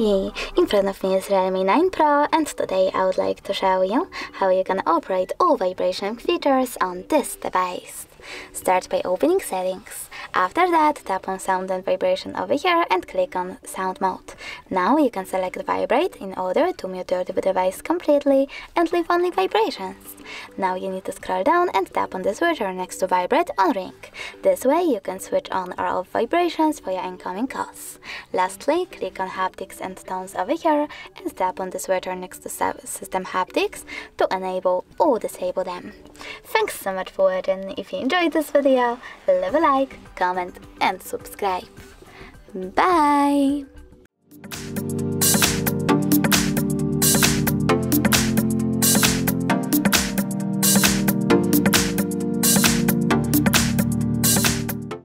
Hi! In front of me is Realme 9 Pro, and today I would like to show you how you can operate all vibration features on this device. Start by opening settings. After that, tap on sound and vibration over here and click on sound mode. Now you can select vibrate in order to mute your device completely and leave only vibrations. Now you need to scroll down and tap on the switcher next to vibrate on ring. This way you can switch on or off vibrations for your incoming calls. Lastly, click on haptics and tones over here and tap on the switcher next to system haptics to enable or disable them. Thanks so much for watching. If you enjoyed this video, leave a like, comment and subscribe. Bye!